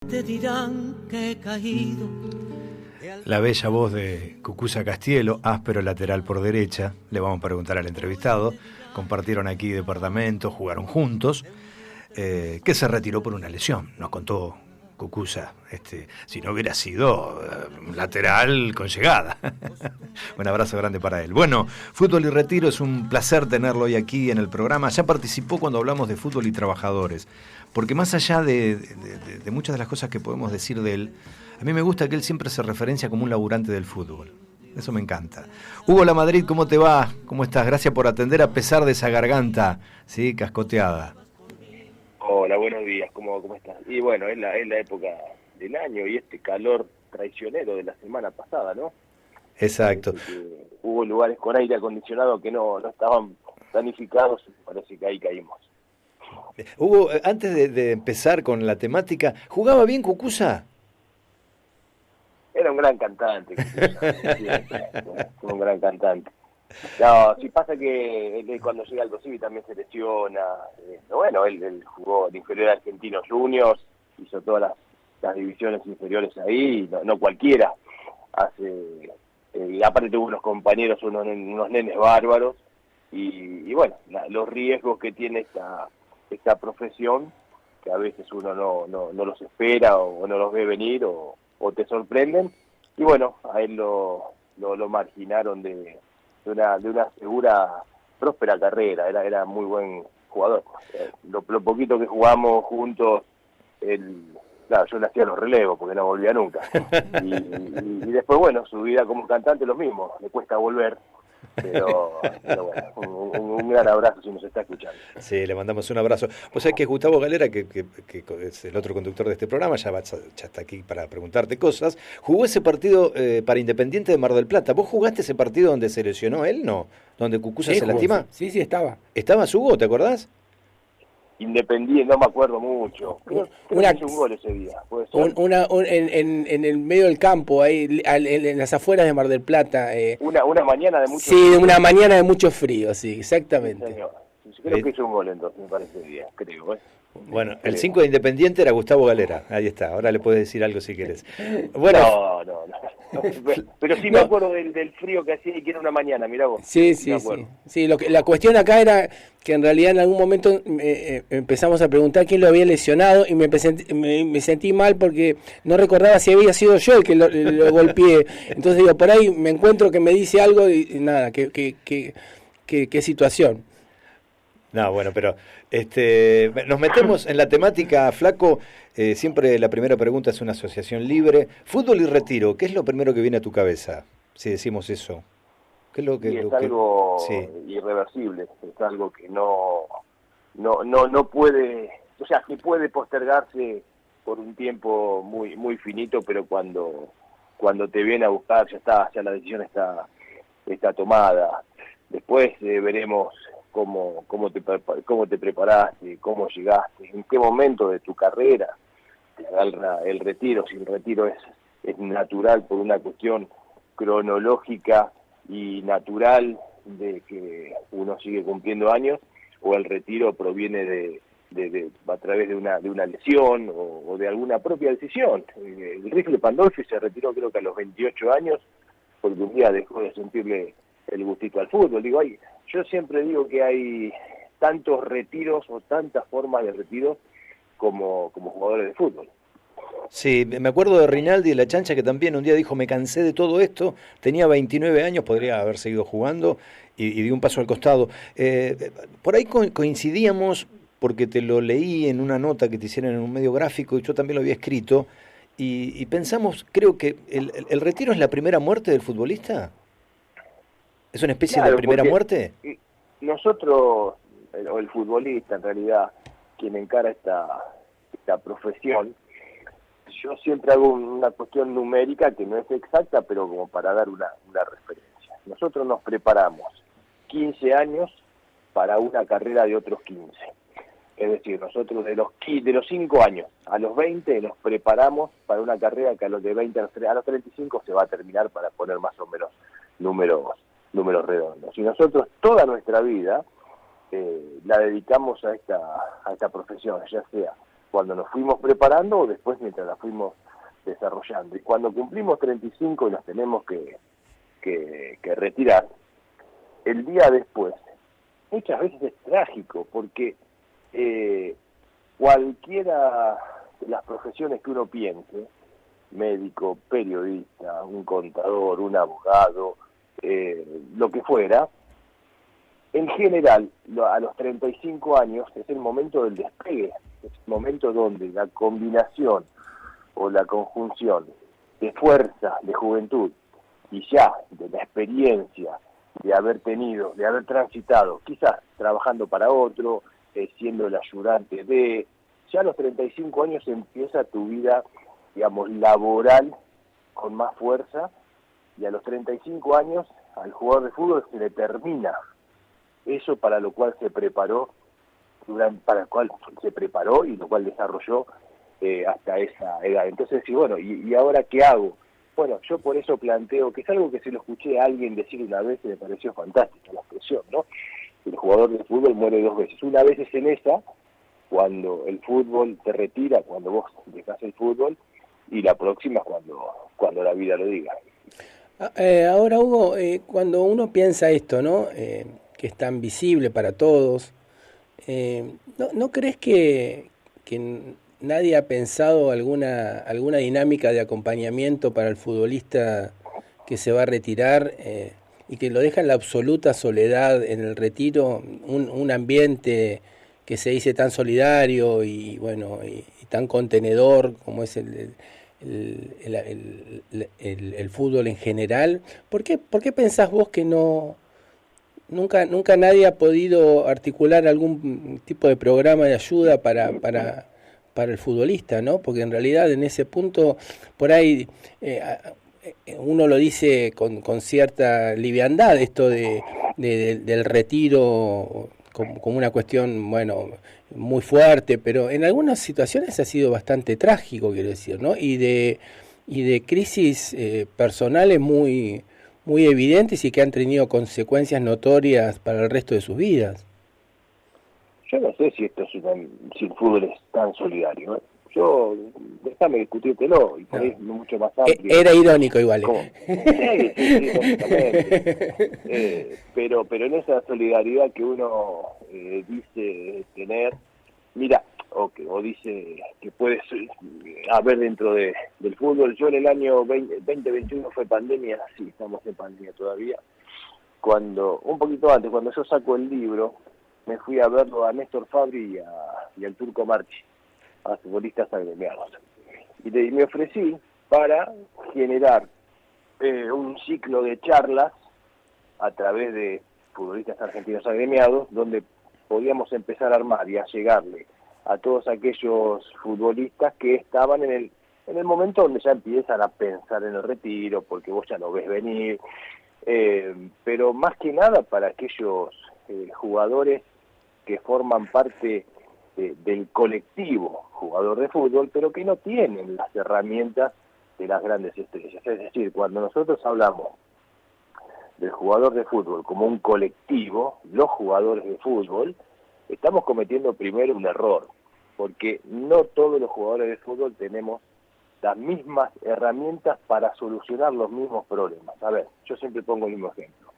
Te dirán que he caído. La bella voz de Cucuza Castielo, áspero lateral por derecha. Le vamos a preguntar al entrevistado. Compartieron aquí departamento, jugaron juntos. Que se retiró por una lesión, nos contó Cucuza. Si no hubiera sido lateral con llegada. Un abrazo grande para él. Bueno, Fútbol y Retiro, es un placer tenerlo hoy aquí en el programa. Ya participó cuando hablamos de fútbol y trabajadores, porque más allá de muchas de las cosas que podemos decir de él, a mí me gusta que él siempre se referencia como un laburante del fútbol. Eso me encanta. Hugo Lamadrid, ¿cómo te va? ¿Cómo estás? Gracias por atender a pesar de esa garganta, ¿sí? Cascoteada. Hola, buenos días, ¿cómo estás? Y bueno, es la época del año y este calor traicionero de la semana pasada, ¿no? Exacto. Hubo lugares con aire acondicionado que no estaban planificados, parece que ahí caímos. Hugo, antes de empezar con la temática, ¿jugaba bien Cucuza? Era un gran cantante, un gran cantante. No, sí pasa que él cuando llega al Rosivi también se lesiona. Bueno, él jugó en inferior Argentinos Juniors, hizo todas las divisiones inferiores ahí, no cualquiera hace. Y aparte tuvo unos compañeros, unos nenes bárbaros, y bueno, los riesgos que tiene esta profesión, que a veces uno no los espera o no los ve venir o te sorprenden, y bueno, a él lo marginaron de una segura, próspera carrera. Era muy buen jugador. Lo poquito que jugamos juntos, claro, yo le hacía los relevos porque no volvía nunca. Y después, bueno, su vida como cantante lo mismo, le cuesta volver. Pero bueno, un gran abrazo si nos está escuchando. Sí, le mandamos un abrazo. Vos sabés que Gustavo Galera, que es el otro conductor de este programa, ya está aquí para preguntarte cosas, jugó ese partido para Independiente de Mar del Plata. ¿Vos jugaste ese partido donde se lesionó él, no? ¿Donde Cucuza se lastima? Sí, estaba. ¿Estabas, Hugo, te acordás? Independiente, no me acuerdo mucho. Creo que hizo un gol ese día. ¿Puede ser? En el medio del campo, ahí en las afueras de Mar del Plata. Una mañana de mucho frío. Sí, una mañana de mucho frío, sí, exactamente. Sí, señor. Creo que hizo un gol entonces, me parece bien, creo. Bueno, el 5 de Independiente era Gustavo Galera, ahí está, ahora le puedes decir algo si querés. Bueno, no. Pero sí me acuerdo del frío que hacía y que era una mañana, mirá vos. Sí. La cuestión acá era que en realidad en algún momento empezamos a preguntar quién lo había lesionado y me sentí mal porque no recordaba si había sido yo el que lo golpeé. Entonces digo, por ahí me encuentro que me dice algo y nada, qué situación. No, bueno, pero nos metemos en la temática, Flaco. Siempre la primera pregunta es una asociación libre. Fútbol y retiro, ¿qué es lo primero que viene a tu cabeza si decimos eso? ¿Qué es lo que, es algo irreversible, es algo que no puede, o sea, que puede postergarse por un tiempo muy finito, pero cuando te viene a buscar ya la decisión está tomada. Después veremos cómo te preparaste, cómo llegaste, en qué momento de tu carrera te agarra el retiro. Si el retiro es natural por una cuestión cronológica y natural de que uno sigue cumpliendo años, o el retiro proviene a través de una lesión o de alguna propia decisión. El Rifle Pandolfi se retiró creo que a los 28 años porque un día dejó de sentirle el gustito al fútbol. Yo siempre digo que hay tantos retiros o tantas formas de retiro como jugadores de fútbol. Sí, me acuerdo de Rinaldi de la Chancha, que también un día dijo, me cansé de todo esto, tenía 29 años, podría haber seguido jugando y dio un paso al costado. Por ahí coincidíamos, porque te lo leí en una nota que te hicieron en un medio gráfico y yo también lo había escrito, y pensamos, creo que el retiro es la primera muerte del futbolista. ¿Es una especie de primera muerte? Nosotros, o el futbolista en realidad, quien encara esta profesión, yo siempre hago una cuestión numérica que no es exacta, pero como para dar una referencia. Nosotros nos preparamos 15 años para una carrera de otros 15. Es decir, nosotros de los 5 años a los 20 nos preparamos para una carrera que a los de 20 a los 35 se va a terminar, para poner más o menos números redondos. Y nosotros toda nuestra vida la dedicamos a esta profesión, ya sea cuando nos fuimos preparando o después mientras la fuimos desarrollando. Y cuando cumplimos 35 y nos tenemos que retirar, el día después, muchas veces es trágico, porque cualquiera de las profesiones que uno piense, médico, periodista, un contador, un abogado, lo que fuera, en general, a los 35 años es el momento del despegue, es el momento donde la combinación o la conjunción de fuerza, de juventud, y ya de la experiencia de haber tenido, de haber transitado, quizás trabajando para otro, siendo el ayudante de, ya a los 35 años empieza tu vida, digamos, laboral con más fuerza, y a los 35 años al jugador de fútbol se le termina eso para lo cual se preparó, y lo cual desarrolló hasta esa edad. Entonces, sí, bueno, ¿y ahora qué hago? Bueno, yo por eso planteo, que es algo que se lo escuché a alguien decir una vez y me pareció fantástica la expresión, ¿no? El jugador de fútbol muere 2 veces. Una vez es en esa, cuando el fútbol te retira, cuando vos dejás el fútbol, y la próxima es cuando la vida lo diga. Ahora, Hugo, cuando uno piensa esto, ¿no? Que es tan visible para todos, ¿no crees que nadie ha pensado alguna dinámica de acompañamiento para el futbolista que se va a retirar y que lo deja en la absoluta soledad en el retiro, un ambiente que se dice tan solidario y bueno y tan contenedor como es el fútbol en general? ¿Por qué pensás vos que nunca nadie ha podido articular algún tipo de programa de ayuda para el futbolista, ¿no? Porque en realidad en ese punto, por ahí uno lo dice con cierta liviandad, esto del retiro como una cuestión, bueno, muy fuerte, pero en algunas situaciones ha sido bastante trágico, quiero decir, ¿no? Y de crisis personales muy evidentes y que han tenido consecuencias notorias para el resto de sus vidas. Yo no sé si si el fútbol es tan solidario, ¿eh? Yo, déjame discutírtelo, y por ahí es mucho más amplio. Era irónico igual. Sí, lógicamente. Pero en esa solidaridad que uno dice tener, mira, o dice que puede haber dentro del fútbol. Yo en el año 2021 fue pandemia, sí, estamos en pandemia todavía, un poquito antes, cuando yo saco el libro, me fui a verlo a Néstor Fabri y al Turco Marchi, a futbolistas agremiados. Y me ofrecí para generar un ciclo de charlas a través de futbolistas argentinos agremiados, donde podíamos empezar a armar y a llegarle a todos aquellos futbolistas que estaban en el momento donde ya empiezan a pensar en el retiro, porque vos ya lo ves venir, pero más que nada para aquellos jugadores que forman parte del colectivo jugador de fútbol, pero que no tienen las herramientas de las grandes estrellas. Es decir, cuando nosotros hablamos del jugador de fútbol como un colectivo, los jugadores de fútbol, estamos cometiendo primero un error, porque no todos los jugadores de fútbol tenemos las mismas herramientas para solucionar los mismos problemas. A ver, yo siempre pongo el mismo ejemplo.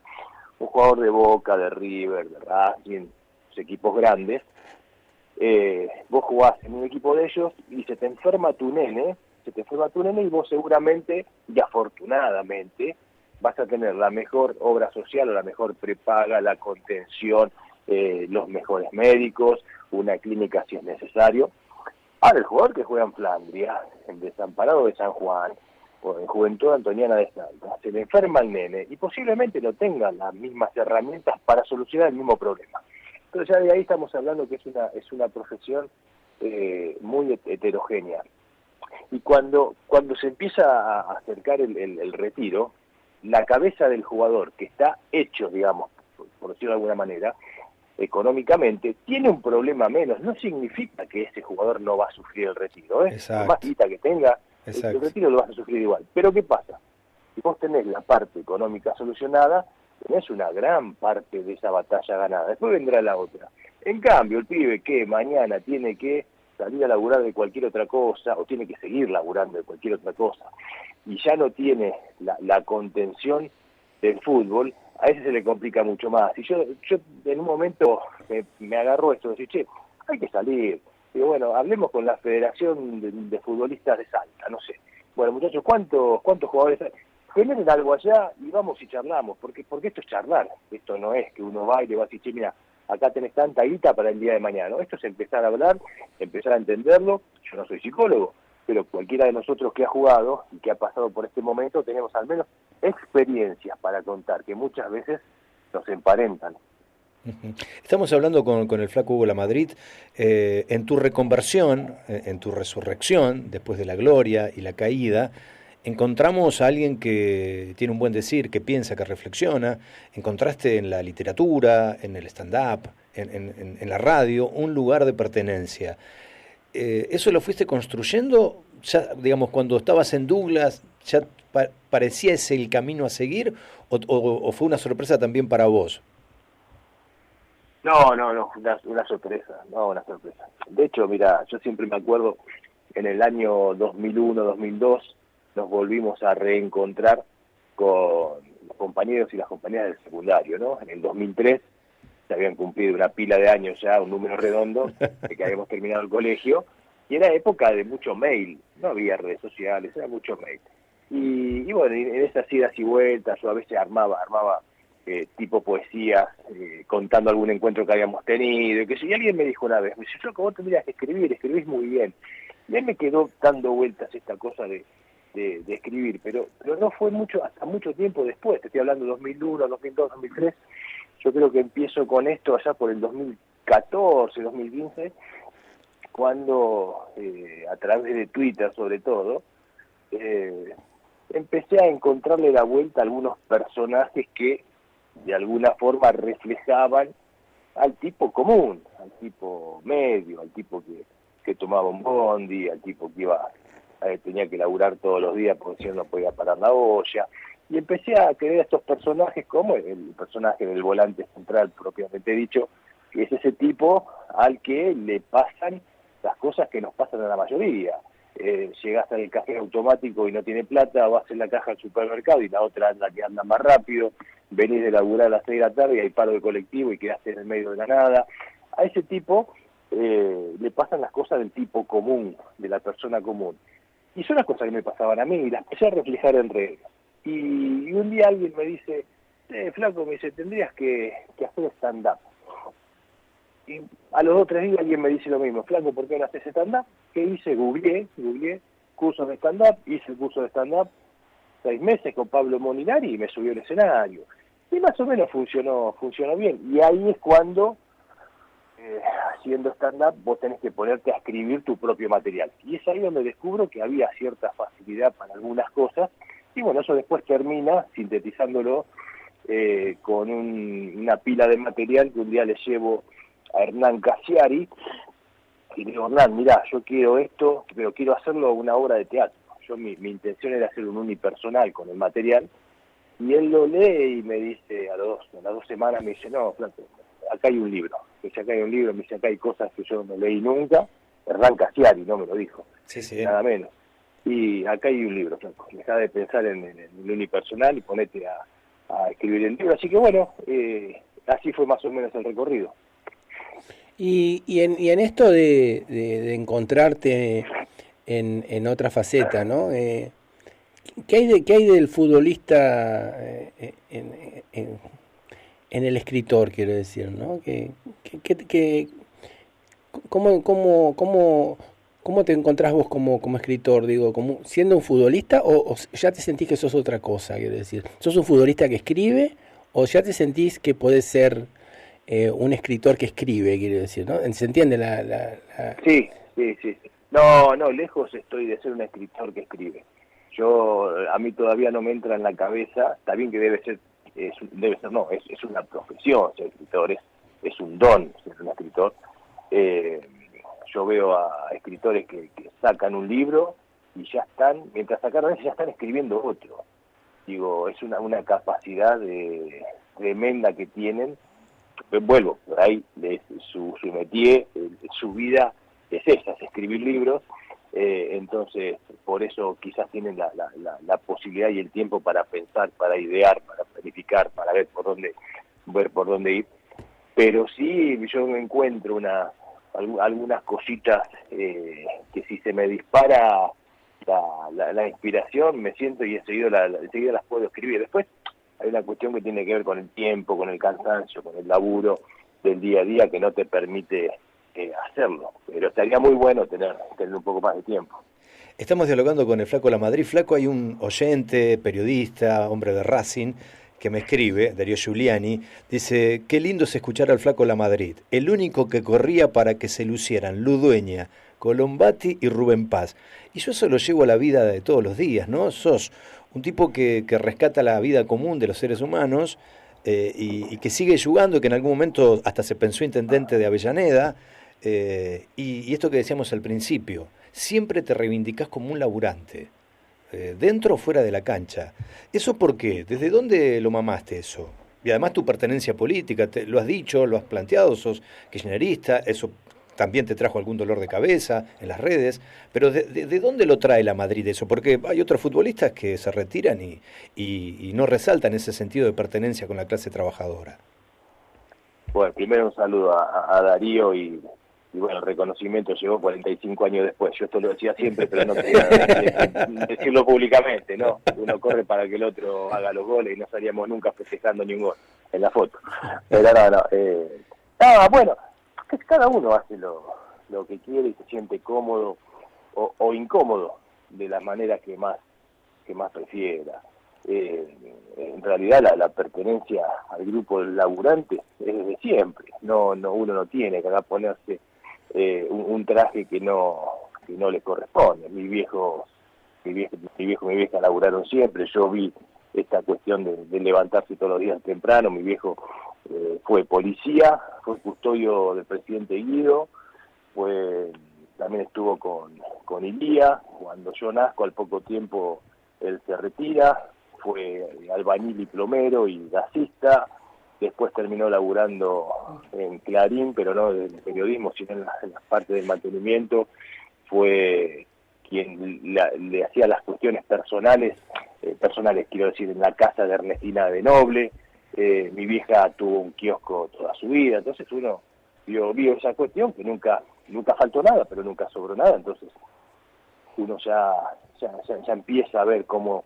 Un jugador de Boca, de River, de Racing, los equipos grandes, vos jugás en un equipo de ellos y se te enferma tu nene y vos seguramente y afortunadamente vas a tener la mejor obra social o la mejor prepaga, la contención, los mejores médicos, una clínica si es necesario. Ahora el jugador que juega en Flandria, en Desamparado de San Juan, o en Juventud Antoniana de Salta, se le enferma el nene y posiblemente no tenga las mismas herramientas para solucionar el mismo problema. Pero ya de ahí estamos hablando que es una profesión muy heterogénea. Y cuando se empieza a acercar el retiro, la cabeza del jugador, que está hecho, digamos, por decirlo de alguna manera, económicamente, tiene un problema menos. No significa que ese jugador no va a sufrir el retiro, ¿eh? Por más guita que tenga, el retiro lo vas a sufrir igual. Pero ¿qué pasa? Si vos tenés la parte económica solucionada, tenés una gran parte de esa batalla ganada. Después vendrá la otra. En cambio, el pibe que mañana tiene que salir a laburar de cualquier otra cosa, o tiene que seguir laburando de cualquier otra cosa, y ya no tiene la contención del fútbol, a ese se le complica mucho más. Y yo en un momento me agarró esto de decir, che, hay que salir. Digo, bueno, hablemos con la Federación de Futbolistas de Salta, no sé. Bueno, muchachos, ¿cuántos jugadores hay? Generen algo allá y vamos y charlamos, porque esto es charlar. Esto no es que uno va y le va a decir, che, mira, acá tenés tanta guita para el día de mañana, ¿no? Esto es empezar a hablar, empezar a entenderlo. Yo no soy psicólogo, pero cualquiera de nosotros que ha jugado y que ha pasado por este momento, tenemos al menos experiencias para contar, que muchas veces nos emparentan. Estamos hablando con el flaco Hugo Lamadrid. En tu reconversión, en tu resurrección, después de la gloria y la caída, encontramos a alguien que tiene un buen decir, que piensa, que reflexiona. Encontraste en la literatura, en el stand-up, en la radio, un lugar de pertenencia. ¿Eso lo fuiste construyendo? Ya, digamos, cuando estabas en Douglas, ¿ya parecía ese el camino a seguir? ¿O fue una sorpresa también para vos? No, una sorpresa, una sorpresa. De hecho, mira, yo siempre me acuerdo, en el año 2001, 2002, nos volvimos a reencontrar con los compañeros y las compañeras del secundario, ¿no? En el 2003 se habían cumplido una pila de años ya, un número redondo, de que habíamos terminado el colegio, y era época de mucho mail, no había redes sociales, era mucho mail. Y bueno, en esas idas y vueltas, yo a veces armaba tipo poesía, contando algún encuentro que habíamos tenido, y alguien me dijo una vez, me dice, Flaco, vos tendrías que escribir, escribís muy bien. Y él me quedó dando vueltas esta cosa de escribir, pero no fue hasta mucho tiempo después, te estoy hablando de 2001, 2002, 2003, yo creo que empiezo con esto allá por el 2014, 2015, cuando a través de Twitter sobre todo, empecé a encontrarle la vuelta a algunos personajes que de alguna forma reflejaban al tipo común, al tipo medio, al tipo que tomaba un bondi, al tipo que tenía que laburar todos los días porque si no podía parar la olla, y empecé a creer a estos personajes como el personaje del volante central propiamente dicho, que es ese tipo al que le pasan las cosas que nos pasan a la mayoría. Llegás al cajero automático y no tiene plata, vas en la caja al supermercado y la otra anda que anda más rápido, venís de laburar a las 6 de la tarde y hay paro de colectivo y quedaste en el medio de la nada. A ese tipo le pasan las cosas del tipo común, de la persona común. Y son las cosas que me pasaban a mí y las empecé a reflejar en redes. Y un día alguien me dice, flaco, me dice, tendrías que hacer stand-up. Y a los 2 o 3 días alguien me dice lo mismo, flaco, ¿por qué no haces stand-up? ¿Qué hice? Googleé, cursos de stand-up, hice el curso de stand-up 6 meses con Pablo Molinari y me subió al escenario. Y más o menos funcionó bien. Y ahí es cuando, haciendo stand-up, vos tenés que ponerte a escribir tu propio material. Y es ahí donde descubro que había cierta facilidad para algunas cosas. Y bueno, eso después termina sintetizándolo con una pila de material que un día le llevo a Hernán Casiari y le digo, Hernán, mirá, yo quiero esto, pero quiero hacerlo una obra de teatro. Mi intención era hacer un unipersonal con el material, y él lo lee y me dice, a las 2 semanas me dice, no, Flaco, acá hay un libro. Me dice, acá hay un libro, me dice, acá hay cosas que yo no leí nunca. Hernán Casiari, no me lo dijo, sí. Nada menos. Y acá hay un libro, Flaco, dejá de pensar en el unipersonal y ponete a escribir el libro. Así que bueno, así fue más o menos el recorrido. Y en esto de encontrarte en otra faceta, ¿no? ¿Qué hay del futbolista en el escritor, quiero decir, ¿no? ¿Cómo te encontrás vos como escritor? Digo, ¿siendo un futbolista o ya te sentís que sos otra cosa, quiero decir? ¿Sos un futbolista que escribe o ya te sentís que podés ser un escritor que escribe, quiero decir, ¿no? ¿Se entiende Sí. No, lejos estoy de ser un escritor que escribe. A mí todavía no me entra en la cabeza, está bien que es una profesión ser escritor, es un don ser un escritor. Yo veo a escritores que sacan un libro y ya están, mientras sacaron ese ya están escribiendo otro. Digo, es una capacidad tremenda que tienen. Vuelvo, por ahí su métier, su vida es esa, es escribir libros. Entonces, por eso quizás tienen la posibilidad y el tiempo para pensar, para idear, para planificar, para ver por dónde ir. Pero sí, yo me encuentro algunas cositas que si se me dispara la inspiración, me siento y enseguida las puedo escribir. Después hay una cuestión que tiene que ver con el tiempo, con el cansancio, con el laburo del día a día que no te permite hacerlo, pero estaría muy bueno tener un poco más de tiempo. Estamos dialogando con el Flaco Lamadrid. Flaco, hay un oyente, periodista, hombre de Racing, que me escribe, Darío Giuliani, dice: qué lindo es escuchar al Flaco Lamadrid, el único que corría para que se lucieran Ludueña, Colombati y Rubén Paz. Y yo eso lo llevo a la vida de todos los días, ¿no? Sos un tipo que rescata la vida común de los seres humanos, y que sigue jugando, que en algún momento hasta se pensó intendente de Avellaneda, y esto que decíamos al principio, siempre te reivindicás como un laburante, dentro o fuera de la cancha. ¿Eso por qué? ¿Desde dónde lo mamaste eso? Y además tu pertenencia política, lo has dicho, lo has planteado, sos kirchnerista, eso también te trajo algún dolor de cabeza en las redes, pero ¿de dónde lo trae la Madrid eso? Porque hay otros futbolistas que se retiran y no resaltan ese sentido de pertenencia con la clase trabajadora. Bueno, primero un saludo a Darío y bueno, el reconocimiento llegó 45 años después. Yo esto lo decía siempre, pero no quería decirlo públicamente, ¿no? Uno corre para que el otro haga los goles y no salíamos nunca festejando ni un gol en la foto. Pero bueno, que cada uno hace lo que quiere y se siente cómodo o incómodo de la manera que más prefiera. En realidad la pertenencia al grupo del laburante es desde siempre. Uno no tiene que ponerse un traje que no le corresponde. Mi vieja laburaron siempre. Yo vi esta cuestión de levantarse todos los días temprano. Mi viejo fue policía, fue custodio del presidente Guido, también estuvo con Ilía. Cuando yo nazco, al poco tiempo él se retira, fue albañil y plomero y gasista. Después terminó laburando en Clarín, pero no en el periodismo, sino en la parte del mantenimiento. Fue quien le hacía las cuestiones personales, quiero decir, en la casa de Ernestina de Noble. Mi vieja tuvo un kiosco toda su vida, entonces uno vio esa cuestión, que nunca faltó nada, pero nunca sobró nada, entonces uno ya empieza a ver cómo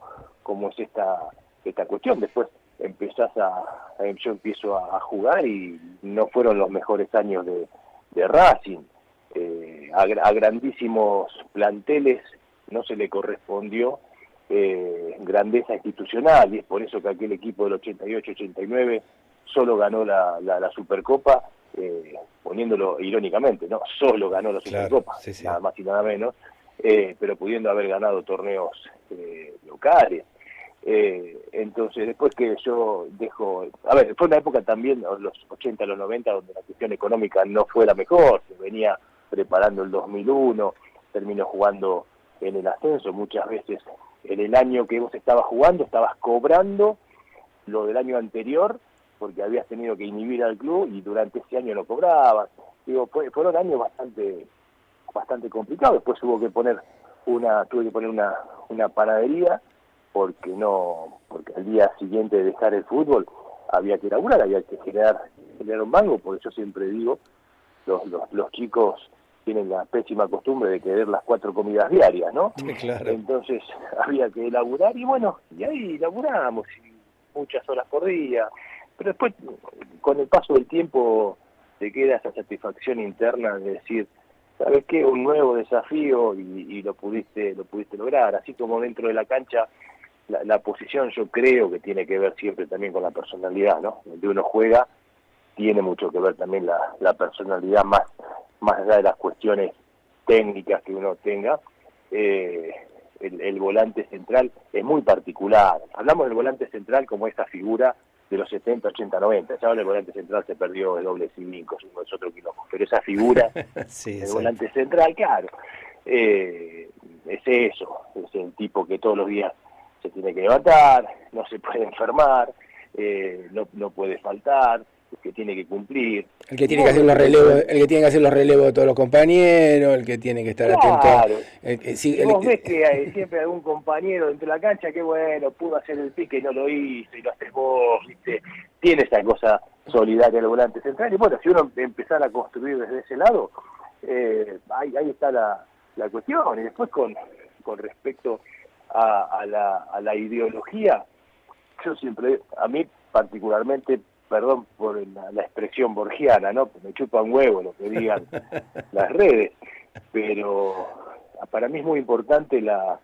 es esta cuestión. Después yo empiezo a jugar y no fueron los mejores años de Racing. A grandísimos planteles no se le correspondió grandeza institucional, y es por eso que aquel equipo del 88-89 solo ganó la Supercopa, poniéndolo irónicamente, ¿no? Solo ganó la Supercopa, claro, sí. Nada más y nada menos, pero pudiendo haber ganado torneos locales. Entonces, después que yo fue una época también, los 80, los 90, donde la cuestión económica no fue la mejor, se venía preparando el 2001, terminó jugando en el ascenso. Muchas veces en el año que vos estabas jugando, estabas cobrando lo del año anterior, porque habías tenido que inhibir al club y durante ese año no cobrabas. Fueron años bastante complicados. Después tuve que poner una panadería, porque al día siguiente de dejar el fútbol había que laburar, había que generar un mango. Porque yo siempre digo, los chicos tienen la pésima costumbre de querer las 4 comidas diarias, ¿no? Sí, claro. Entonces había que laburar y ahí laburamos muchas horas por día, pero después con el paso del tiempo te queda esa satisfacción interna de decir, ¿sabes qué? Un nuevo desafío y lo pudiste lograr. Así como dentro de la cancha, la posición yo creo que tiene que ver siempre también con la personalidad, ¿no? Donde uno juega tiene mucho que ver también la personalidad, más allá de las cuestiones técnicas que uno tenga. El volante central es muy particular. Hablamos del volante central como esa figura de los 70, 80, 90. Ya ahora el volante central se perdió el doble 5, es otro quilombo. Pero esa figura, sí, el volante central, claro, es eso. Es el tipo que todos los días se tiene que levantar, no se puede enfermar, no puede faltar, que tiene que cumplir. El que tiene que hacer los relevos, el que tiene que hacer los relevos de todos los compañeros, el que tiene que estar Claro. atento. Vos ves que hay siempre algún compañero dentro de la cancha que bueno, pudo hacer el pique y no lo hizo, y lo haces vos, ¿viste? Tiene esa cosa solidaria el volante central, y bueno, si uno empezara a construir desde ese lado, ahí está la cuestión. Y después con respecto a la ideología, yo siempre, a mí particularmente, perdón por la expresión borgiana, ¿no? Me chupa un huevo lo que digan las redes, pero para mí es muy importante la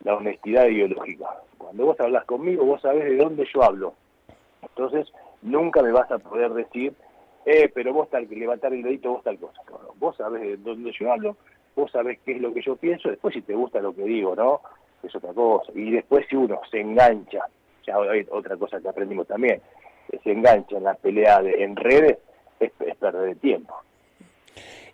honestidad ideológica. Cuando vos hablas conmigo, vos sabés de dónde yo hablo. Entonces, nunca me vas a poder decir, pero vos tal que levantar el dedito, vos tal cosa. No, vos sabés de dónde yo hablo, vos sabés qué es lo que yo pienso, después si te gusta lo que digo, ¿no? Es otra cosa. Y después si uno se engancha, ya hay otra cosa que aprendimos también, se engancha en la pelea en redes, es perder el tiempo.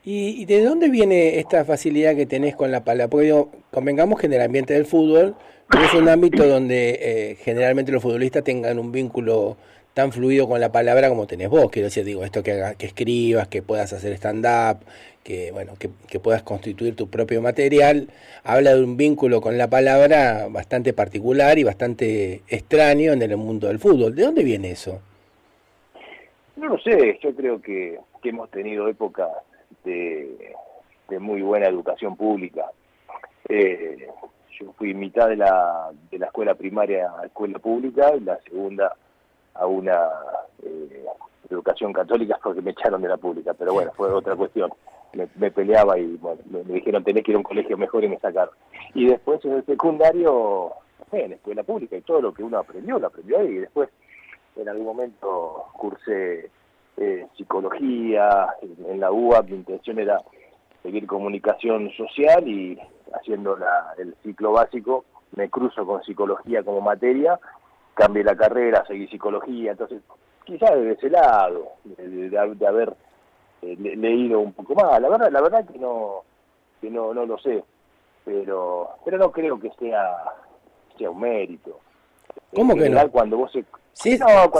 ¿Y de dónde viene esta facilidad que tenés con la palabra? Porque convengamos que en el ambiente del fútbol no es un ámbito donde generalmente los futbolistas tengan un vínculo tan fluido con la palabra como tenés vos. Quiero decir, esto que escribas, que puedas hacer stand-up, que puedas constituir tu propio material, habla de un vínculo con la palabra bastante particular y bastante extraño en el mundo del fútbol. ¿De dónde viene eso? No lo sé, yo creo que hemos tenido épocas de muy buena educación pública. Yo fui mitad de la escuela primaria a escuela pública y la segunda a una educación católica porque me echaron de la pública, pero bueno, fue otra cuestión. Me peleaba y bueno, me dijeron tenés que ir a un colegio mejor y me sacaron. Y después en el secundario, en la escuela pública, y todo lo que uno aprendió, lo aprendió ahí. Y después en algún momento cursé psicología en la UBA. Mi intención era seguir comunicación social y haciendo el ciclo básico me cruzo con psicología como materia, cambié la carrera, seguí psicología. Entonces quizás desde ese lado de haber leído un poco más, la verdad que no lo sé, pero no creo que sea un mérito. ¿Cómo que no? Cuando vos Sí,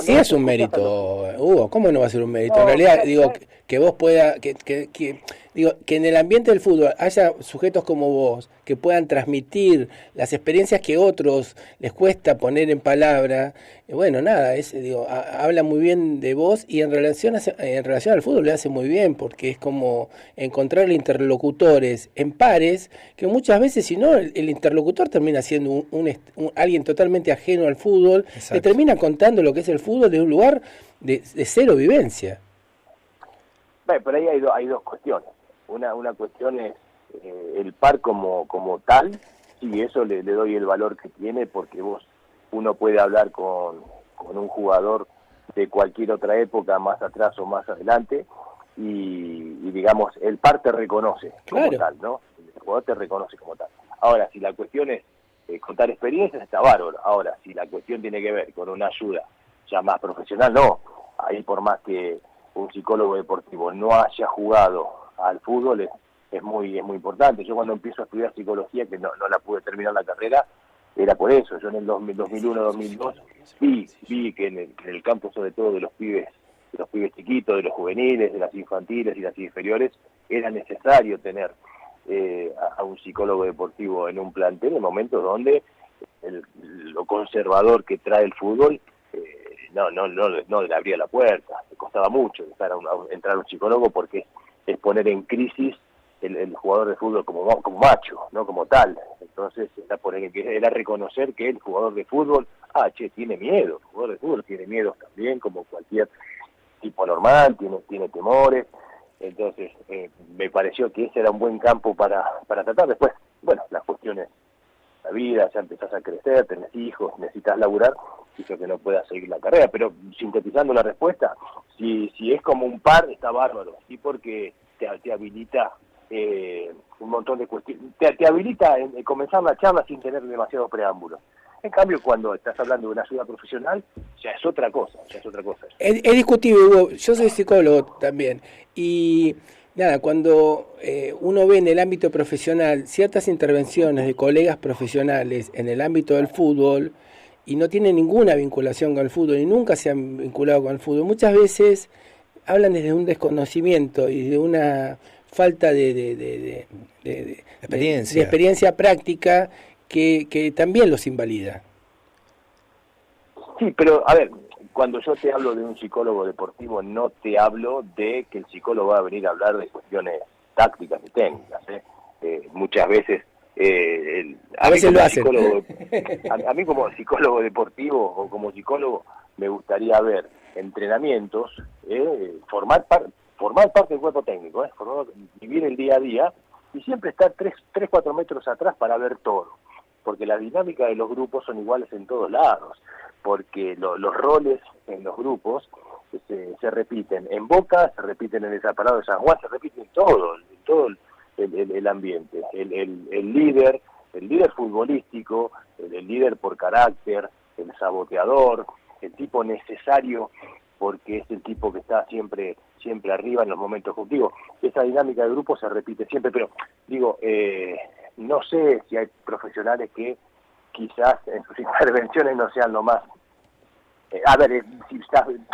es un mérito, Hugo, ¿cómo no va a ser un mérito? En realidad, digo, que vos puedas, digo, que en el ambiente del fútbol haya sujetos como vos que puedan transmitir las experiencias que otros les cuesta poner en palabra. Bueno, nada, habla muy bien de vos y en relación al fútbol le hace muy bien, porque es como encontrar interlocutores en pares, que muchas veces, si no, el interlocutor termina siendo alguien totalmente ajeno al fútbol. Exacto. Le termina contando lo que es el fútbol de un lugar de cero vivencia. Bueno, pero ahí hay dos cuestiones. Una cuestión es el par como tal, y eso le doy el valor que tiene, porque uno puede hablar con un jugador de cualquier otra época, más atrás o más adelante, y digamos, el par te reconoce como tal, ¿no? El jugador te reconoce como tal. Ahora, si la cuestión es contar experiencias, está bárbaro. Ahora, si la cuestión tiene que ver con una ayuda ya más profesional, no. Ahí por más que un psicólogo deportivo no haya jugado al fútbol, es muy importante. Yo cuando empiezo a estudiar psicología, que no la pude terminar la carrera, era por eso. Yo en el 2001, 2002 vi que en el campo, sobre todo de los pibes chiquitos, de los juveniles, de las infantiles y las inferiores, era necesario tener a un psicólogo deportivo en un plantel en momentos donde lo conservador que trae el fútbol no le abría la puerta. Le costaba mucho entrar a un psicólogo, porque es poner en crisis el jugador de fútbol como macho, no como tal. Entonces era reconocer que el jugador de fútbol tiene miedo. El jugador de fútbol tiene miedos también, como cualquier tipo normal, tiene temores. Entonces me pareció que ese era un buen campo para tratar. Después, bueno, las cuestiones, la vida, ya empezás a crecer, tenés hijos, necesitas laburar, hizo que no puedas seguir la carrera. Pero sintetizando la respuesta, si es como un par, está bárbaro, sí, porque te habilita un montón de cuestiones, te habilita en comenzar la charla sin tener demasiados preámbulos. En cambio, cuando estás hablando de una ayuda profesional, ya es otra cosa. Es discutible, Hugo. Yo soy psicólogo también. Y nada, cuando uno ve en el ámbito profesional ciertas intervenciones de colegas profesionales en el ámbito del fútbol, y no tienen ninguna vinculación con el fútbol y nunca se han vinculado con el fútbol, muchas veces hablan desde un desconocimiento y de una falta de experiencia práctica que también los invalida. Sí, pero a ver, cuando yo te hablo de un psicólogo deportivo, no te hablo de que el psicólogo va a venir a hablar de cuestiones tácticas y técnicas. Muchas veces... a veces lo hacen. A mí como psicólogo deportivo o como psicólogo me gustaría ver entrenamientos, formar parte del cuerpo técnico, vivir el día a día y siempre estar 3-4 metros atrás para ver todo, porque la dinámica de los grupos son iguales en todos lados, porque los roles en los grupos se repiten en Boca, se repiten en el Desaparado de San Juan, se repiten en todo el ambiente, el líder futbolístico, el líder por carácter, el saboteador, el tipo necesario porque es el tipo que está siempre arriba en los momentos contigo. Esa dinámica de grupo se repite siempre, pero digo, no sé si hay profesionales que quizás en sus intervenciones no sean lo más...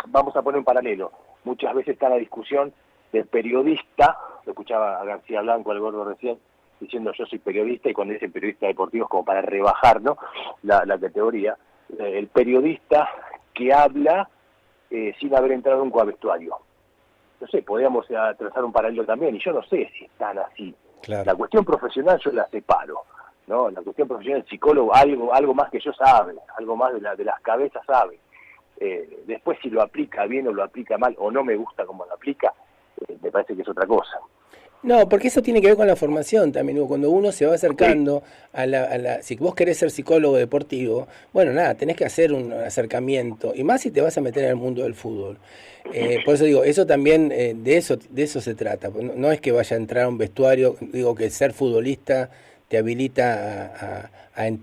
vamos a poner un paralelo. Muchas veces está la discusión del periodista, lo escuchaba a García Blanco, al gordo recién, diciendo yo soy periodista, y cuando dicen periodista deportivo es como para rebajar, ¿no?, la categoría. El periodista que habla sin haber entrado nunca a vestuario. No sé, podríamos trazar un paralelo también, y yo no sé si están así. Claro. La cuestión profesional yo la separo, ¿no? La cuestión profesional, el psicólogo algo más que yo sabe, algo más de las cabezas sabe. Después si lo aplica bien o lo aplica mal, o no me gusta cómo lo aplica, me parece que es otra cosa. No, porque eso tiene que ver con la formación también, Hugo. Cuando uno se va acercando si vos querés ser psicólogo deportivo, bueno, nada, tenés que hacer un acercamiento, y más si te vas a meter en el mundo del fútbol. Por eso digo, eso también, de eso se trata. No es que vaya a entrar a un vestuario, digo que ser futbolista te habilita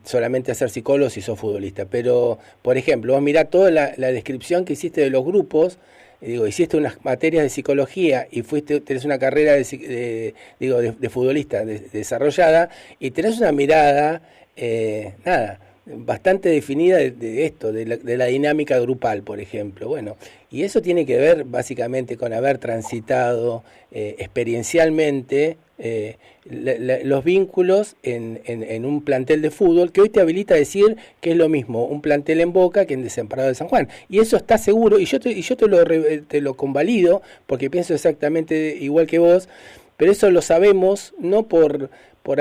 solamente a ser psicólogo si sos futbolista. Pero, por ejemplo, vos mirá toda la descripción que hiciste de los grupos. Digo, hiciste unas materias de psicología y tenés una carrera de futbolista desarrollada, y tenés una mirada, bastante definida de esto, de la dinámica grupal, por ejemplo. Bueno, y eso tiene que ver básicamente con haber transitado experiencialmente los vínculos en un plantel de fútbol, que hoy te habilita a decir que es lo mismo un plantel en Boca que en Desaparado de San Juan. Y eso está seguro, y yo te lo convalido, porque pienso exactamente igual que vos, pero eso lo sabemos no por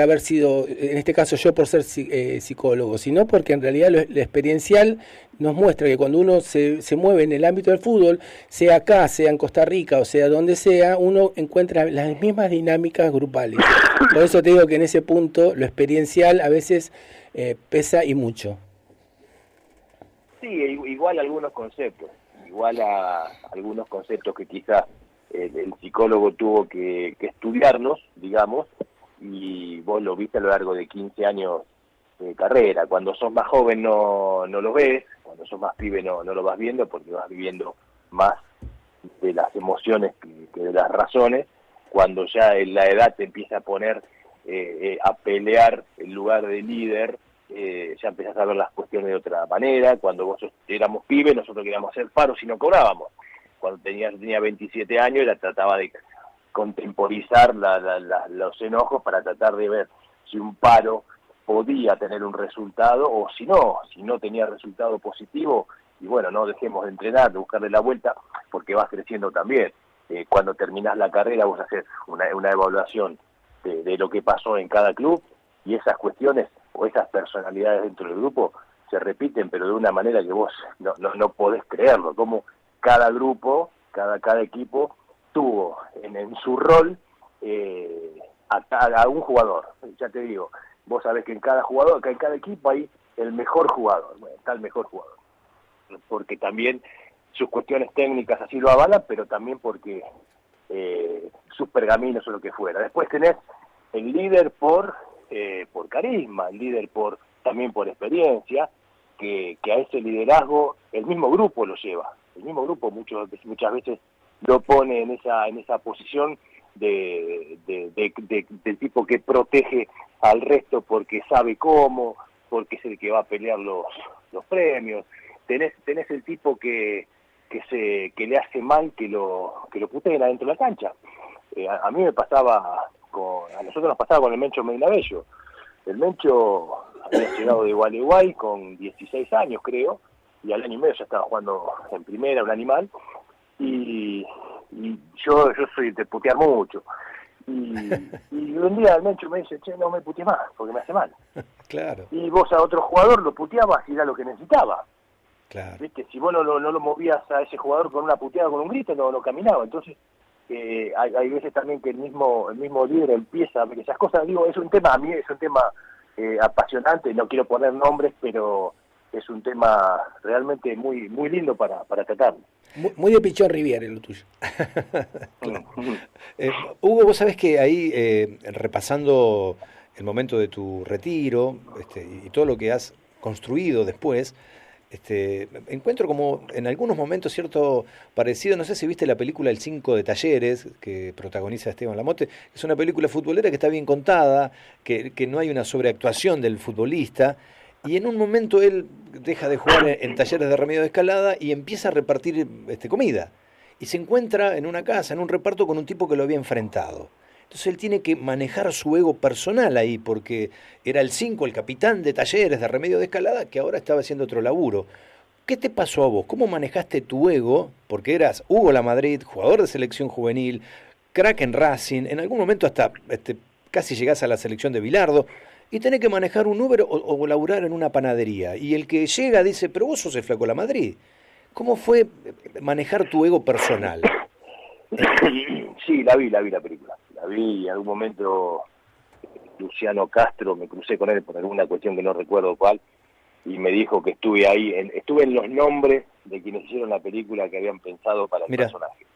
haber sido, en este caso yo por ser psicólogo, sino porque en realidad lo experiencial nos muestra que cuando uno se mueve en el ámbito del fútbol, sea acá, sea en Costa Rica o sea donde sea, uno encuentra las mismas dinámicas grupales. Por eso te digo que en ese punto lo experiencial a veces pesa y mucho. Sí, igual a algunos conceptos que quizás el psicólogo tuvo que estudiarlos, digamos, y vos lo viste a lo largo de 15 años de carrera. Cuando sos más joven no lo ves, cuando sos más pibe no lo vas viendo, porque vas viviendo más de las emociones que de las razones. Cuando ya en la edad te empieza a poner a pelear el lugar de líder, ya empezás a ver las cuestiones de otra manera. Cuando vos éramos pibes, nosotros queríamos hacer paros y no cobrábamos. Cuando yo tenía 27 años, la trataba de contemporizar los enojos para tratar de ver si un paro podía tener un resultado, o si no tenía resultado positivo, y bueno, no dejemos de entrenar, de buscarle la vuelta, porque vas creciendo también. Cuando terminás la carrera vos haces una evaluación de lo que pasó en cada club, y esas cuestiones o esas personalidades dentro del grupo se repiten, pero de una manera que vos no podés creerlo, como cada grupo, cada equipo tuvo en su rol a un jugador. Ya te digo, vos sabés que en cada equipo hay el mejor jugador. Bueno, está el mejor jugador, porque también sus cuestiones técnicas así lo avalan, pero también porque sus pergaminos o lo que fuera. Después tenés el líder por carisma, el líder también por experiencia, que a ese liderazgo el mismo grupo lo lleva. El mismo grupo muchas veces lo pone en esa posición del tipo que protege al resto porque sabe cómo, porque es el que va a pelear los premios. Tenés el tipo que le hace mal que lo puteen adentro de la cancha. A mí me pasaba a nosotros nos pasaba con el Mencho Medina Bello. El Mencho había llegado de Gualeguay con 16 años, creo, y al año y medio ya estaba jugando en primera, un animal, y yo soy de putear mucho. Y un día el Mencho me dice, che, no me putees más, porque me hace mal. Claro. Y vos a otro jugador lo puteabas y era lo que necesitaba. Claro. ¿Viste? Si vos no lo movías a ese jugador con una puteada, con un grito, no caminaba. Entonces, hay veces también que el mismo líder empieza a ver esas cosas. Digo, es un tema, a mí es un tema apasionante, no quiero poner nombres, pero es un tema realmente muy muy lindo para tratar. Muy de Pichón Riviere lo tuyo. Claro. Hugo, vos sabés que ahí, repasando el momento de tu retiro y todo lo que has construido después, encuentro como en algunos momentos cierto parecido, no sé si viste la película El 5 de Talleres, que protagoniza Esteban Lamote, es una película futbolera que está bien contada, que no hay una sobreactuación del futbolista, y en un momento él deja de jugar en Talleres de Remedios de Escalada y empieza a repartir comida, y se encuentra en una casa, en un reparto con un tipo que lo había enfrentado. Entonces él tiene que manejar su ego personal ahí, porque era el 5, el capitán de Talleres de Remedios de Escalada, que ahora estaba haciendo otro laburo. ¿Qué te pasó a vos? ¿Cómo manejaste tu ego? Porque eras Hugo Lamadrid, jugador de selección juvenil, crack en Racing, en algún momento hasta casi llegás a la selección de Bilardo, y tenés que manejar un Uber o laburar en una panadería. Y el que llega dice, pero vos sos el Flaco Lamadrid. ¿Cómo fue manejar tu ego personal? Sí, la vi la película. La vi en algún momento. Luciano Castro, me crucé con él por alguna cuestión que no recuerdo cuál, y me dijo que estuve ahí, estuve en los nombres de quienes hicieron la película que habían pensado para el personaje.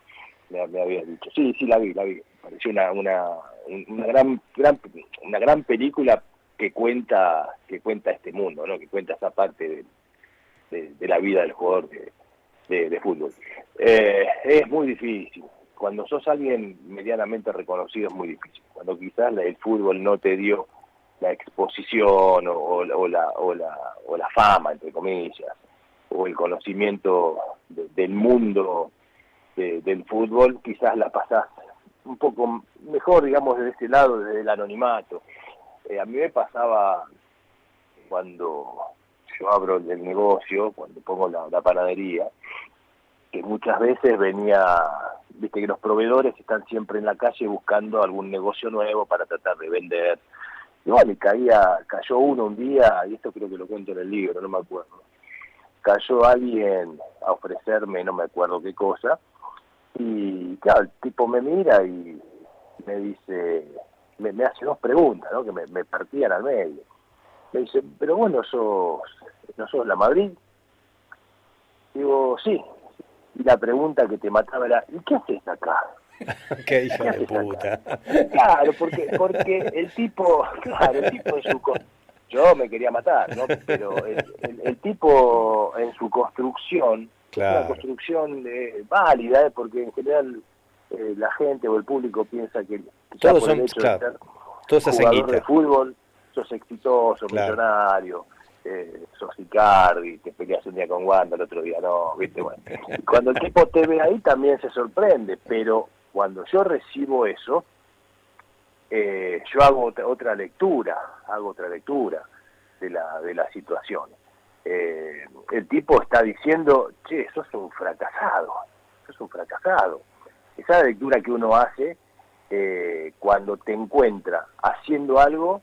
Me había dicho. Sí, la vi. Pareció una gran película que cuenta este mundo, ¿no? Que cuenta esa parte de la vida del jugador de fútbol. Es muy difícil. Cuando sos alguien medianamente reconocido es muy difícil. Cuando quizás el fútbol no te dio la exposición o la fama, entre comillas, o el conocimiento del mundo del fútbol, quizás la pasás un poco mejor, digamos, desde ese lado, desde el anonimato. A mí me pasaba cuando yo abro el negocio, cuando pongo la panadería, que muchas veces viste que los proveedores están siempre en la calle buscando algún negocio nuevo para tratar de vender. Y bueno, cayó uno un día, y esto creo que lo cuento en el libro, no me acuerdo. Cayó alguien a ofrecerme, no me acuerdo qué cosa, y claro, el tipo me mira y me dice, me hace dos preguntas, ¿no? Que me partían al medio. Me dice, pero vos no sos Lamadrid. Digo, sí. Y la pregunta que te mataba era, ¿y qué haces acá? ¡Qué hijo de puta! Claro, porque el tipo en su... Yo me quería matar, ¿no? Pero el tipo en su construcción, claro, una construcción válida, porque en general la gente o el público piensa que todos por son, el hecho claro, de ser todos hacen jugador guita de fútbol, sos exitoso, claro, millonario, sos Icardi, te peleas un día con Wanda, el otro día no, ¿viste? Bueno, cuando el tipo te ve ahí también se sorprende, pero cuando yo recibo eso, yo hago otra lectura de la situación. El tipo está diciendo, che, sos un fracasado. Esa es la lectura que uno hace cuando te encuentra haciendo algo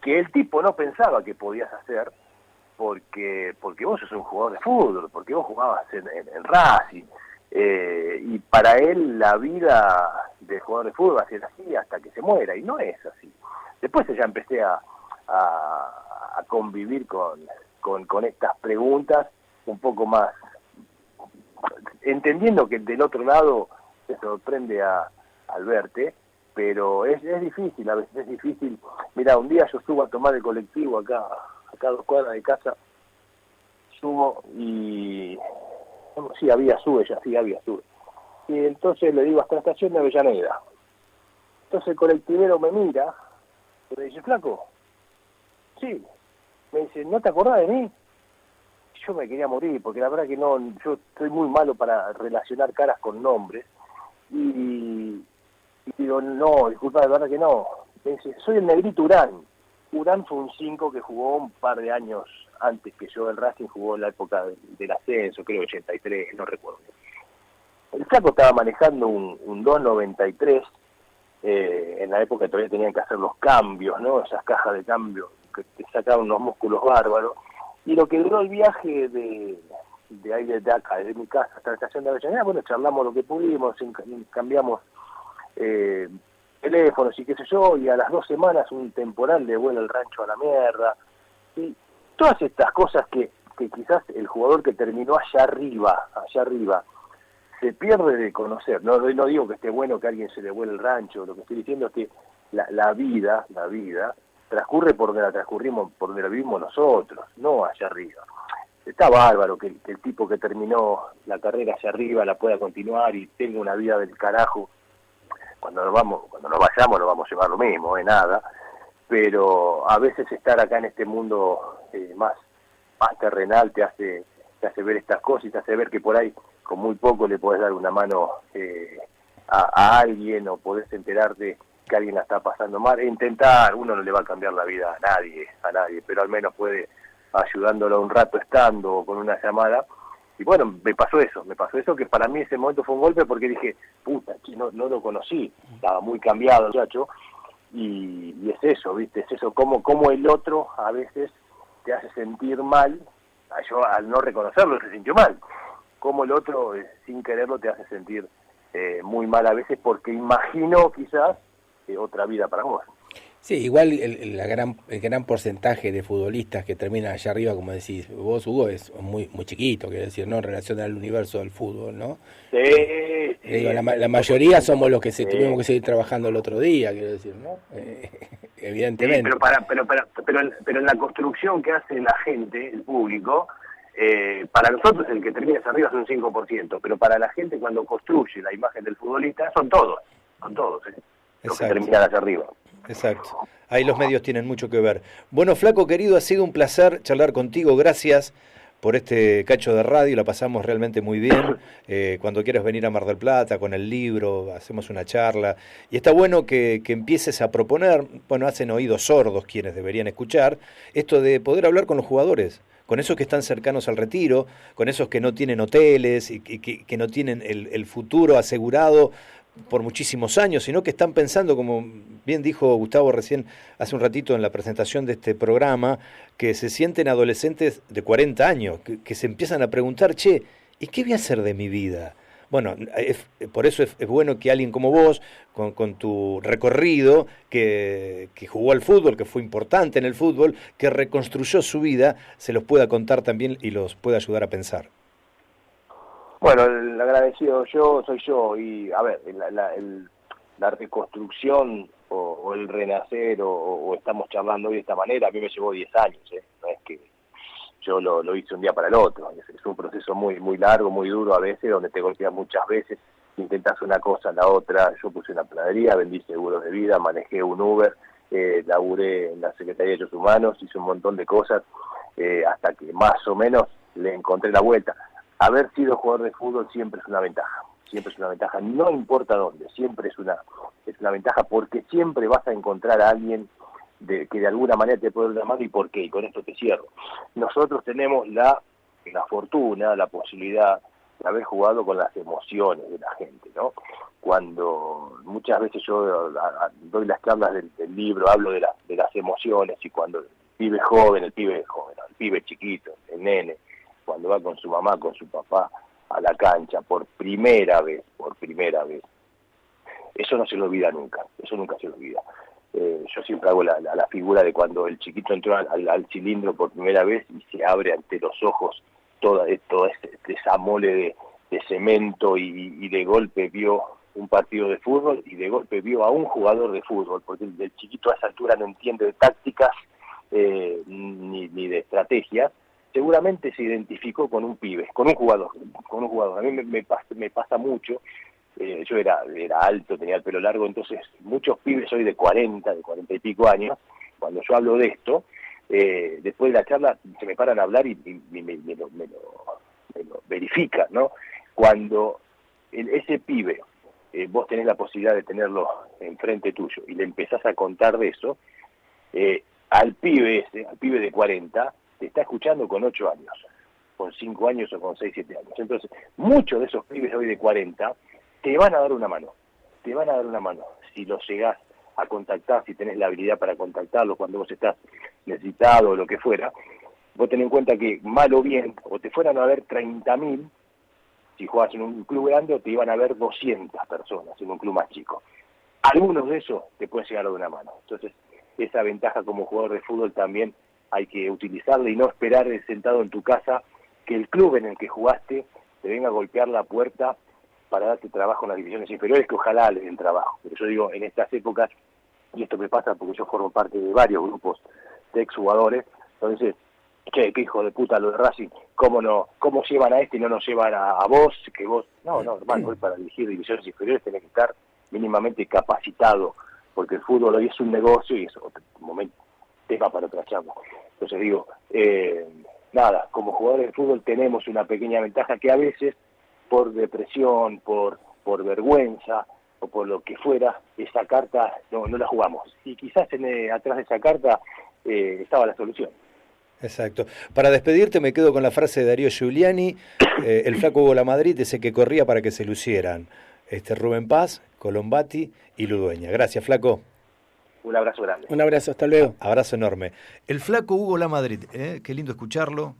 que el tipo no pensaba que podías hacer, porque vos sos un jugador de fútbol, porque vos jugabas en Racing, y para él la vida de jugador de fútbol va a ser así hasta que se muera, y no es así. Después ya empecé a convivir con estas preguntas un poco más, entendiendo que del otro lado te sorprende al verte, pero es difícil, a veces es difícil. Mirá, un día yo subo a tomar el colectivo acá a 2 cuadras de casa, subo y... Sí, había sube. Y entonces le digo, hasta la estación de Avellaneda. Entonces el colectivero me mira y me dice, flaco, sí. me dice, ¿no te acordás de mí? Yo me quería morir, porque la verdad que no, yo estoy muy malo para relacionar caras con nombres, y digo, no, disculpa, de verdad que no. Me dice, soy el negrito Urán. Urán fue un 5 que jugó un par de años antes que yo. El Racing jugó en la época del ascenso, creo 83, no recuerdo. El flaco estaba manejando un 293, en la época todavía tenían que hacer los cambios, ¿no? Esas cajas de cambio que te sacaban unos músculos bárbaros. Y lo que duró el viaje de ahí de acá, de mi casa hasta la estación de Avellaneda, bueno, charlamos lo que pudimos, cambiamos teléfonos y qué sé yo, y a las 2 semanas un temporal le vuela el rancho a la mierda. Y todas estas cosas que quizás el jugador que terminó allá arriba, se pierde de conocer. No digo que esté bueno que a alguien se le vuele el rancho, lo que estoy diciendo es que la vida transcurre por donde la transcurrimos, por donde la vivimos nosotros, no allá arriba. Está bárbaro que el tipo que terminó la carrera allá arriba la pueda continuar y tenga una vida del carajo. Cuando nos vayamos nos vamos a llevar lo mismo, nada. Pero a veces estar acá en este mundo más terrenal te hace ver estas cosas y te hace ver que por ahí con muy poco le podés dar una mano a alguien, o podés enterarte que alguien la está pasando mal. Intentar, uno no le va a cambiar la vida a nadie, pero al menos puede ayudándolo un rato estando o con una llamada. Y bueno, me pasó eso que para mí ese momento fue un golpe, porque dije, puta, no lo conocí, estaba muy cambiado el muchacho, y es eso, ¿viste? Es eso, como el otro a veces te hace sentir mal. Yo al no reconocerlo se sintió mal, como el otro sin quererlo te hace sentir muy mal a veces, porque imagino quizás otra vida para vos. Sí, igual el gran porcentaje de futbolistas que terminan allá arriba, como decís vos, Hugo, es muy chiquito, quiero decir, ¿no? En relación al universo del fútbol, ¿no? Sí. Digo, la mayoría somos los que tuvimos que seguir trabajando el otro día, quiero decir, ¿no? Evidentemente. Sí, pero en la construcción que hace la gente, el público, para nosotros el que termina hacia arriba es un 5%, pero para la gente cuando construye la imagen del futbolista son todos, los que terminan hacia arriba. Exacto. Ahí los medios tienen mucho que ver. Bueno, Flaco querido, ha sido un placer charlar contigo. Gracias por este cacho de radio, la pasamos realmente muy bien. Cuando quieras venir a Mar del Plata con el libro, hacemos una charla. Y está bueno que empieces a proponer, bueno, hacen oídos sordos quienes deberían escuchar, esto de poder hablar con los jugadores, con esos que están cercanos al retiro, con esos que no tienen hoteles y que no tienen el futuro asegurado por muchísimos años, sino que están pensando, como bien dijo Gustavo recién hace un ratito en la presentación de este programa, que se sienten adolescentes de 40 años, que se empiezan a preguntar, che, ¿y qué voy a hacer de mi vida? Bueno, por eso es bueno que alguien como vos, con tu recorrido, que jugó al fútbol, que fue importante en el fútbol, que reconstruyó su vida, se los pueda contar también y los pueda ayudar a pensar. Bueno, el agradecido soy yo, y a ver, la reconstrucción o el renacer o estamos charlando hoy de esta manera, a mí me llevó 10 años, no es que yo lo hice un día para el otro, es un proceso muy largo, muy duro a veces, donde te golpeas muchas veces, intentas una cosa, la otra. Yo puse una panadería, vendí seguros de vida, manejé un Uber, laburé en la Secretaría de Derechos Humanos, hice un montón de cosas, hasta que más o menos le encontré la vuelta. Haber sido jugador de fútbol siempre es una ventaja, no importa dónde, siempre es una ventaja, porque siempre vas a encontrar a alguien que de alguna manera te puede dar la mano. ¿Y por qué? Y con esto te cierro. Nosotros tenemos la fortuna, la posibilidad de haber jugado con las emociones de la gente, ¿no? Cuando muchas veces yo doy las charlas del libro, hablo de las emociones, y cuando el pibe chiquito, el nene, cuando va con su mamá, con su papá a la cancha por primera vez, eso no se lo olvida nunca, eso nunca se lo olvida. Yo siempre hago la figura de cuando el chiquito entró al cilindro por primera vez y se abre ante los ojos toda esa mole de cemento, y de golpe vio un partido de fútbol, y de golpe vio a un jugador de fútbol, porque el chiquito a esa altura no entiende de tácticas ni de estrategias. Seguramente se identificó con un pibe, con un jugador. A mí me pasa mucho. Yo era alto, tenía el pelo largo, entonces muchos pibes hoy de 40 y pico años, cuando yo hablo de esto, después de la charla se me paran a hablar y me lo verifican, ¿no? Cuando ese pibe, vos tenés la posibilidad de tenerlo enfrente tuyo y le empezás a contar de eso, al pibe de 40, te está escuchando con 8 años, con 5 años o con 6, 7 años. Entonces, muchos de esos pibes hoy de 40 te van a dar una mano, si los llegás a contactar, si tenés la habilidad para contactarlos cuando vos estás necesitado o lo que fuera. Vos tenés en cuenta que, mal o bien, o te fueran a ver 30.000, si jugás en un club grande, o te iban a ver 200 personas en un club más chico. Algunos de esos te pueden llegar de una mano. Entonces, esa ventaja como jugador de fútbol también hay que utilizarla y no esperar sentado en tu casa que el club en el que jugaste te venga a golpear la puerta para darte trabajo en las divisiones inferiores, que ojalá les den trabajo. Pero yo digo, en estas épocas, y esto me pasa porque yo formo parte de varios grupos de exjugadores, entonces, che, qué hijo de puta lo de Racing, cómo llevan a este y no nos llevan a vos, que vos, no, hermano, hoy para dirigir divisiones inferiores tenés que estar mínimamente capacitado, porque el fútbol hoy es un negocio y es otro momento, tema para otra charla. Entonces digo, nada, como jugadores de fútbol tenemos una pequeña ventaja que a veces, por depresión, por vergüenza o por lo que fuera, esa carta no la jugamos. Y quizás atrás de esa carta estaba la solución. Exacto. Para despedirte me quedo con la frase de Darío Giuliani, el flaco Hugo Lamadrid, ese que corría para que se lucieran. Rubén Paz, Colombati y Ludueña. Gracias, flaco. Un abrazo grande. Un abrazo, hasta luego. Abrazo enorme. El flaco Hugo Lamadrid, qué lindo escucharlo.